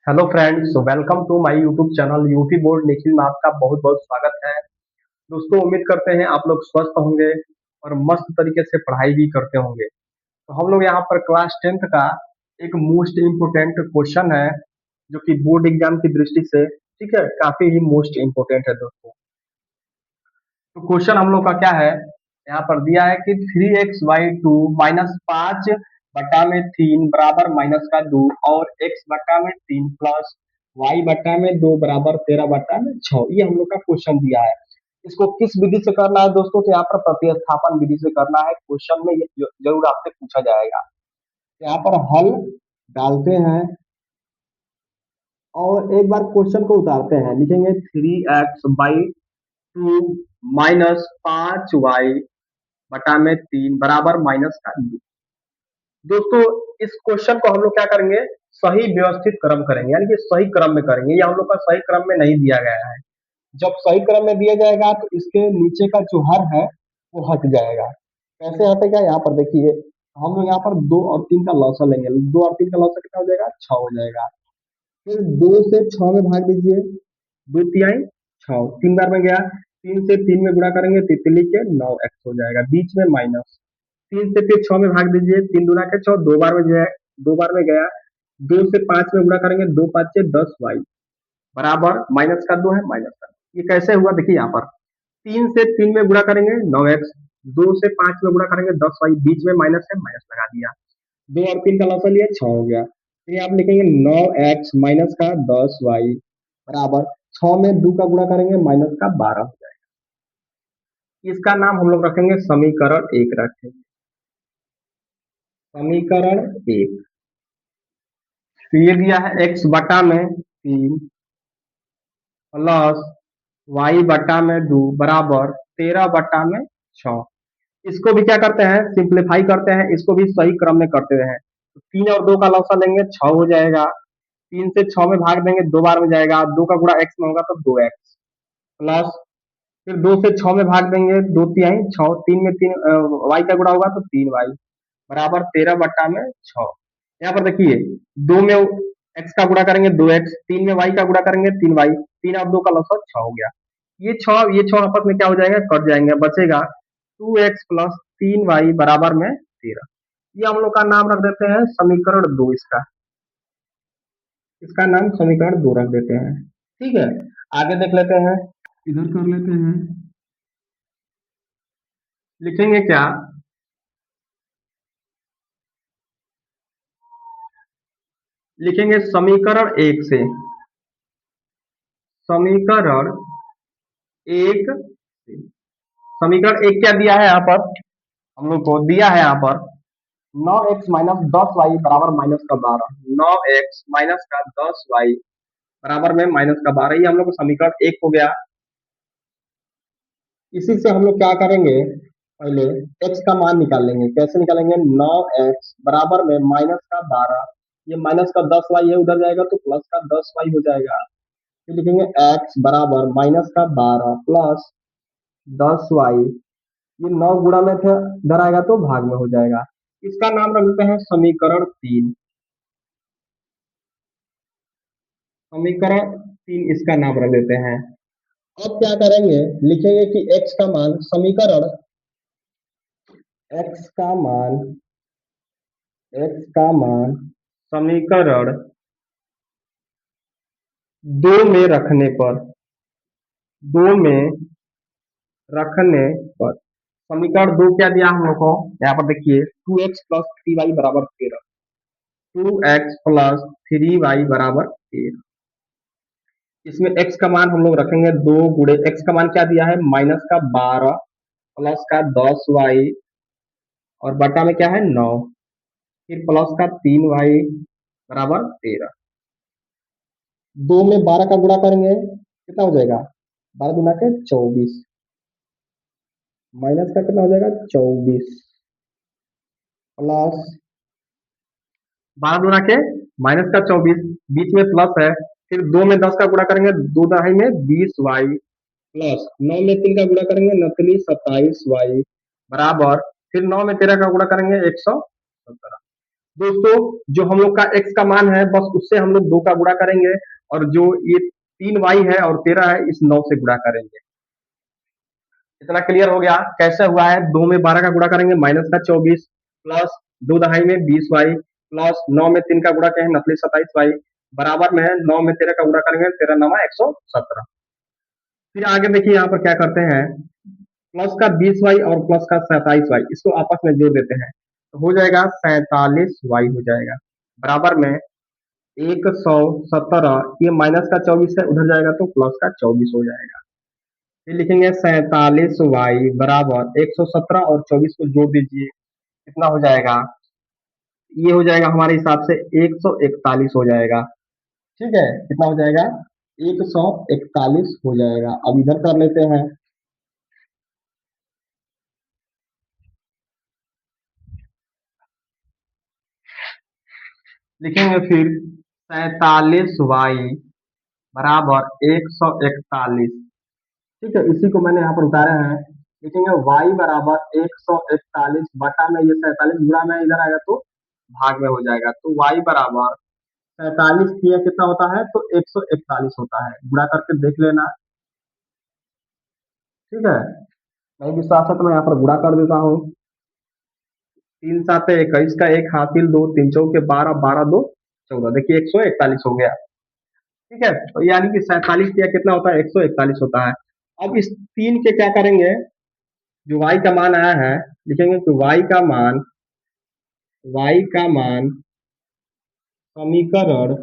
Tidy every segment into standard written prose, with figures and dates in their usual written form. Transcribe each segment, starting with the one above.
Hello friends, welcome to my YouTube channel UP board Nikhil में आपका बहुत बहुत स्वागत है। दोस्तों, उम्मीद करते हैं आप लोग स्वस्थ होंगे और मस्त तरीके से पढ़ाई भी करते होंगे। तो हम लोग यहाँ पर क्लास 10th का एक मोस्ट इम्पोर्टेंट क्वेश्चन है जो कि बोर्ड एग्जाम की दृष्टि से ठीक है, काफी ही मोस्ट इम्पोर्टेंट है दोस्तों। तो क्वेश्चन हम लोग का क्या है, यहाँ पर दिया है कि 3x/2 -5 बटा में 3 बराबर माइनस का 2 और x बटा में 3 प्लस y बटा में 2 बराबर 13 बटा में 6। ये हम लोग का क्वेश्चन दिया है। इसको किस विधि से करना है दोस्तों? तो यहाँ पर प्रतिस्थापन विधि से करना है। क्वेश्चन में ये जरूर आपसे पूछा जाएगा। यहाँ पर हल डालते हैं और एक बार क्वेश्चन को उतारते हैं। लिखेंगे 3x/2 -5y बटा में 3 बराबर माइनस का 2। दोस्तों, इस क्वेश्चन को हम लोग क्या करेंगे, सही व्यवस्थित क्रम करेंगे, यानी कि सही क्रम में करेंगे। ये हम लोग का सही क्रम में नहीं दिया गया है। जब सही क्रम में दिया जाएगा तो इसके नीचे का जो हर है वो हट जाएगा। कैसे हटेगा, यहाँ पर देखिए। हम लोग यहाँ पर 2 और 3 का लॉसा लेंगे। 2 और 3 का लॉसा कितना हो जाएगा? 6 हो जाएगा। फिर 2 से 6 में भाग दीजिए। 2 तिहाई 6, 3 बार में गया। 3 से 3 में गुणा करेंगे, तितली के 9x हो जाएगा, बीच में माइनस। 3 से फिर 6 में भाग दीजिए। 3 दूना के 6, 2 बार में जो है 2 बार में गया। 2 से 5 में गुणा करेंगे, 2 5 से 10y बराबर माइनस का 2 है, माइनस का। ये कैसे हुआ देखिए, यहाँ पर 3 से 3 में गुणा करेंगे 9x, 2 से 5 में गुणा करेंगे 10y, बीच में माइनस है, माइनस लगा दिया। 2 और 3 का लॉसा लिया, 6 हो गया। फिर आप लिखेंगे 9x माइनस का 10y बराबर 6 में 2 का गुणा करेंगे, माइनस का 12 हो जाएगा। इसका नाम हम लोग रखेंगे समीकरण 1 रखेंगे। समीकरण 1। तो ये दिया है x बटा में 3 प्लस y बटा में 2 बराबर 13 बटा में 6। इसको भी क्या करते हैं, सिंप्लीफाई करते हैं। इसको भी सही क्रम में करते हैं। तो 3 और 2 का लौसा लेंगे, 6 हो जाएगा। 3 से 6 में भाग देंगे, 2 बार में जाएगा। 2 का गुणा x में होगा तो 2x प्लस फिर 2 से 6 में भाग देंगे, 2 तिहाई 6, 3 में 3 y का गुणा होगा तो 3y बराबर 13 बटा में 6। यहाँ पर देखिए, 2 में x का गुणा करेंगे 2x, 3 में y का गुणा करेंगे 3y, 3 और 2 का लौसा 6 हो गया। ये 6 आपस में क्या हो जाएगा, कट जाएंगे, बचेगा 2x प्लस 3y बराबर में 13। ये हम लोग का नाम रख देते हैं समीकरण 2। इसका नाम समीकरण 2 रख देते हैं। ठीक है, आगे देख लेते हैं। इधर कर लेते हैं। लिखेंगे क्या, लिखेंगे समीकरण 1 से। समीकरण 1 से। समीकरण 1 क्या दिया है यहाँ पर, हम लोग को दिया है यहाँ पर 9x माइनस 10y बराबर माइनस का 12। 9x माइनस का 10y बराबर में माइनस का 12। ये हम लोग को समीकरण 1 हो गया। इसी से हम लोग क्या करेंगे, पहले x का मान निकाल लेंगे। कैसे निकालेंगे, 9x बराबर में माइनस का 12, ये माइनस का 10y है, उधर जाएगा तो प्लस का 10y हो जाएगा। फिर लिखेंगे x बराबर माइनस का 12 प्लस 10y, ये 9 गुणा में थे, इधर आएगा तो भाग में हो जाएगा। इसका नाम रख देते हैं समीकरण 3। समीकरण 3 इसका नाम रख देते हैं। अब क्या करेंगे, लिखेंगे कि x का मान समीकरण x का मान x का मान समीकरण 2 में रखने पर, 2 में रखने पर समीकरण 2 क्या दिया हम लोग को, यहाँ पर देखिए 2x प्लस 3y बराबर 13। 2x प्लस 3y बराबर 13। इसमें x का मान हम लोग रखेंगे 2 गुणे x का मान क्या दिया है, माइनस का 12 प्लस का 10y और बटा में क्या है 9, फिर प्लस का 3y बराबर 13। 2 में 12 का गुणा करेंगे, कितना हो जाएगा, 12 गुना के 24, माइनस का कितना हो जाएगा 24 प्लस 12 गुना के माइनस का 24, बीच में प्लस है। फिर 2 में 10 का गुणा करेंगे, 2 दहाई में 20y प्लस 9 में 3 का गुणा करेंगे, नकली 27y बराबर फिर 9 में 13 का गुणा करेंगे 117। दोस्तों जो हम लोग का x का मान है बस उससे हम लोग 2 का गुणा करेंगे और जो ये 3y है और 13 है इस 9 से गुणा करेंगे। इतना क्लियर हो गया कैसे हुआ है? 2 में 12 का गुणा करेंगे माइनस का 24 प्लस 2 दहाई में 20y प्लस 9 में 3 का गुणा करेंगे नफली 27y बराबर में है 9 में 13 का गुणा करेंगे 13 9 117। फिर आगे देखिए यहाँ पर क्या करते हैं प्लस का 20y और प्लस का 27y इसको आपस में जोड़ देते हैं तो हो जाएगा 47y हो जाएगा बराबर में 117 ये माइनस का 24 है उधर जाएगा तो प्लस का 24 हो जाएगा। फिर लिखेंगे 47y बराबर 117 और 24 को जोड़ दीजिए कितना हो जाएगा? ये हो जाएगा हमारे हिसाब से 141 हो जाएगा। ठीक है कितना हो जाएगा? 141 हो जाएगा। अब इधर कर लेते हैं लिखेंगे फिर 47y बराबर 141। ठीक है इसी को मैंने यहाँ पर उतारा है लिखेंगे y बराबर 141 बटा में ये 47 गुणा में इधर आएगा तो भाग में हो जाएगा तो y बराबर 47 किया कितना होता है तो 141 होता है गुणा करके देख लेना। ठीक है नहीं विश्वास है तो मैं यहाँ पर गुणा कर देता हूँ। 3 7 21 का एक हासिल 2 3 चौके 12 12 2 14 देखिए 141 हो गया। ठीक है तो यानी कि 47 किया कितना होता है 141 होता है। अब इस 3 के क्या करेंगे जो y का मान आया है लिखेंगे कि y का मान समीकरण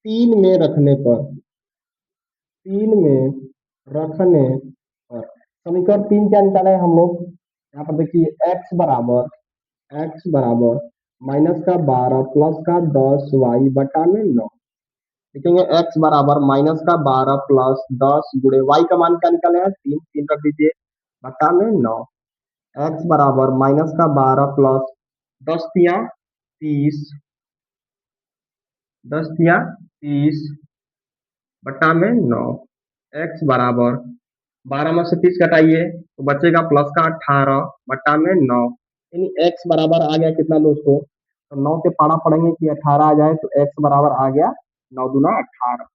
3 में रखने पर 3 में रखने पर समीकरण 3 क्या निकाला है हम लोग यहाँ पर देखिए x बराबर माइनस का 12 प्लस का 10 y बटा में 9 लिखेंगे x बराबर माइनस का 12 प्लस 10 गुणे y का मान क्या निकाले हैं 3 3 रख दीजिए बटा में 9 x बराबर माइनस का 12 प्लस 10 तिया 30 10 तिया 30 बटा में 9 x बराबर 12 में से 30 घटाइए तो बचेगा प्लस का 18 बटा में 9 यानी x बराबर आ गया कितना दोस्तों तो 9 के पारा पढ़ेंगे कि 18 आ जाए तो x बराबर आ गया 9 दूना 18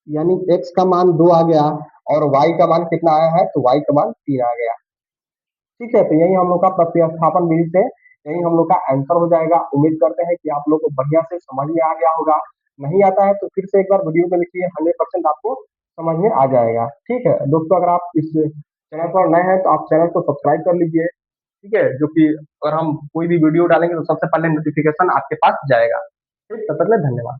यानी x का मान 2 आ गया और y का मान कितना आया है तो y का मान 3 आ गया। ठीक है तो यही हम लोग का प्रतिस्थापन विधि से यही हम लोग का आंसर हो जाएगा। उम्मीद करते हैं कि आप लोग को बढ़िया से समझ में आ गया होगा। नहीं आता है तो फिर से एक बार वीडियो को देखिए 100% आपको समझ में आ जाएगा। ठीक है दोस्तों अगर आप इस चैनल पर नए हैं तो आप चैनल को सब्सक्राइब कर लीजिए। ठीक है जो कि अगर हम कोई भी वीडियो डालेंगे तो सबसे पहले नोटिफिकेशन आपके पास जाएगा। ठीक तब तक के लिए धन्यवाद।